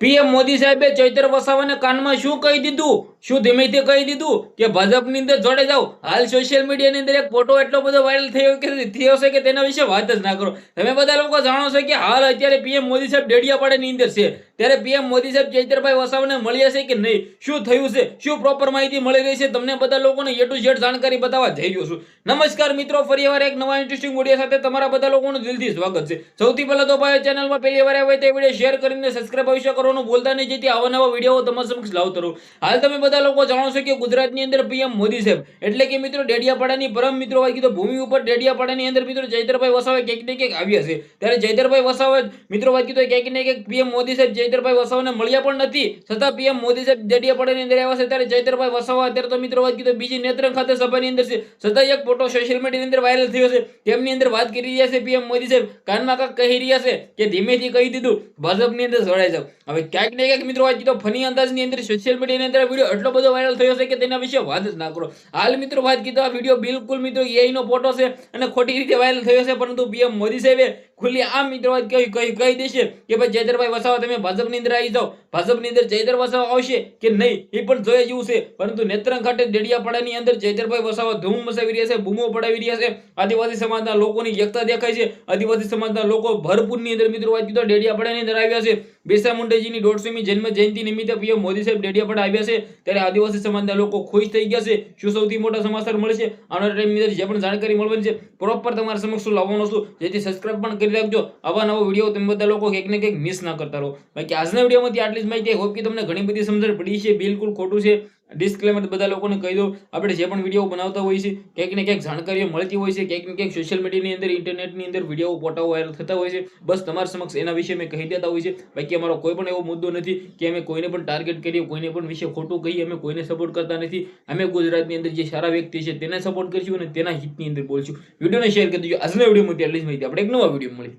PM Modi સાહેબે ચૈત્ર વસાવાને કાનમાં શું કહી દીધું? શું ધીમેથી કહી દીધું કે ભાજપની અંદર જોડે જાઓ? હાલ સોશિયલ મીડિયાની અંદર એક ફોટો એટલો બધો વાયરલ થયો છે કે તેના વિશે વાત જ ના કરો. તમે બધા લોકો જાણો છો કે હાલ અત્યારે પીએમ મોદી સાહેબ ડેડિયાપાડાની અંદર છે. ત્યારે પીએમ મોદી સાહેબ ચૈત્રભાઈ વસાવાને મળ્યા છે કે નહીં, શું થયું છે, શું પ્રોપર માહિતી મળી રહી છે, તમને બધા લોકોને એ ટુ ઝેડ જાણકારી બતાવવા જઈ રહ્યો છું. નમસ્કાર મિત્રો, ફરીવાર એક નવા ઇન્ટરેસ્ટિંગ વિડીયો સાથે તમારા બધા લોકોનું દિલથી સ્વાગત છે. સૌથી પહેલા તો ભાઈ ચેનલમાં પહેલી વાર આવ્યા હોય તો વિડીયો શેર કરીને સબસ્ક્રાઇબ અવશ્ય કરવાનું ભૂલતા નહીં, જેથી આવા નવા વિડીયો તમારા સમક્ષ લાવતો રહું. હાલ તમે બધા લોકો જાણો છો કે ગુજરાતની અંદર પીએમ મોદી સાહેબ એટલે કે મિત્રો ડેડિયાપાડાની પરમ મિત્રો વાત કીધું ભૂમિ ઉપર ડેડિયાપાડાની અંદર મિત્રો ચૈત્રભાઈ વસાવા ક્યાંક ને ક્યાંક આવ્યા છે. ત્યારે ચૈત્રભાઈ વસાવા મિત્રો વાત કીધું ક્યાંક ને ક્યાંક પીએમ મોદી સાહેબ ચૈત્રભાઈ વસાવાને મળ્યા પણ નથી, છતાં પીએમ મોદી સાહેબ ડેડિયાપાડાની અંદર આવ્યા છે. ત્યારે ચૈત્રભાઈ વસાવા અત્યારે તો મિત્રો વાત કીધું બીજી નેત્રંગ ખાતે સભાની અંદર છે, છતાં એક ફોટો સોશિયલ મીડિયાની અંદર વાયરલ થયો છે. તેમની અંદર વાત કરી રહ્યા છે પીએમ મોદી સાહેબ, કાનમાં કાંક કહી રહ્યા છે કે ધીમેથી કહી દીધું ભાજપની અંદર જોડાઈ જાવ. હવે ક્યાંક ને ક્યાંક મિત્રો વાત કીધું ફની અંદાજની અંદર સોશિયલ મીડિયાની અંદર વિડીયો એટલો બધો વાયરલ થયો છે કે તેના વિશે વાત જ ના કરો. હાલ મિત્રો વાત કીધું આ વિડીયો બિલકુલ મિત્રો એઆઈ નો ફોટો છે અને ખોટી રીતે વાયરલ થયો છે, પરંતુ પીએમ મોદી સાહેબે ખુલ્લી આ મિત્રો વાત કહી દેશે કે ભાઈ ચૈત્રભાઈ વસાવા તમે ભાજપની અંદર આવી જાઓ. ભાજપની અંદર ચૈત્ર વસાવા આવશે કે નહીં એ પણ જોયા જેવું છે, પરંતુ નેત્રંગ ખાતે ડેડિયાપાડાની અંદર ચૈત્રભાઈ વસાવા ધૂમ મચાવી રહ્યા છે, બૂમો પડાવી રહ્યા છે. આદિવાસી સમાજના લોકોની એકતા દેખાય છે. આદિવાસી સમાજના લોકો ભરપૂરની અંદર મિત્રો વાત કીધું ડેડિયાપાડાની અંદર આવ્યા છે. બિરસા મુંડાજીની 150મી જન્મ જયંતિ નિમિત્તે પીએમ મોદી સાહેબ ડેડિયાપાડા આવ્યા છે. ત્યારે આદિવાસી સમાજના લોકો ખુશ થઈ ગયા છે. શું સૌથી મોટા સમાચાર મળે છે આવનારા ટાઈમની અંદર જે પણ જાણકારી મળવાની છે પ્રોપર તમારા સમક્ષ લાવવાનો છું, જેથી સબસ્ક્રાઇબ પણ કરી રાખજો. આવા નવા વિડીયો તમે બધા લોકો કંઈક ને કંઈક મિસ ના કરતા રહો. બાકી આજના વિડીયોમાંથી આટલી જ માહિતી. હોપ કે તમને ઘણી બધી સમજણ પડી છે. બિલકુલ ખોટું છે, ડિસ્ક્લેમર બધા લોકોને કહી દો. આપણે જે પણ વિડીયો બનાવતા હોય છે ક્યાંક ને ક્યાંક જાણકારીઓ મળતી હોય છે, ક્યાંક ને ક્યાંક સોશિયલ મીડિયાની અંદર ઇન્ટરનેટની અંદર વિડીયો ફોટાઓ વાયરલ થતા હોય છે. બસ તમારા સમક્ષ એના વિશે મેં કહી દેતા હોય છે. બાકી અમારો કોઈ પણ એવો મુદ્દો નથી કે અમે કોઈને પણ ટાર્ગેટ કરીએ, કોઈને પણ વિશે ખોટું કહીએ. અમે કોઈને સપોર્ટ કરતા નથી. અમે ગુજરાતની અંદર જે સારા વ્યક્તિ છે તેને સપોર્ટ કરીશું અને તેના હિતની અંદર બોલશું. વિડીયોને શેર કરી દેજો. આજના વિડીયોમાં એટલી જ માહિતી. આપણે એક નવા વિડીયો મળી.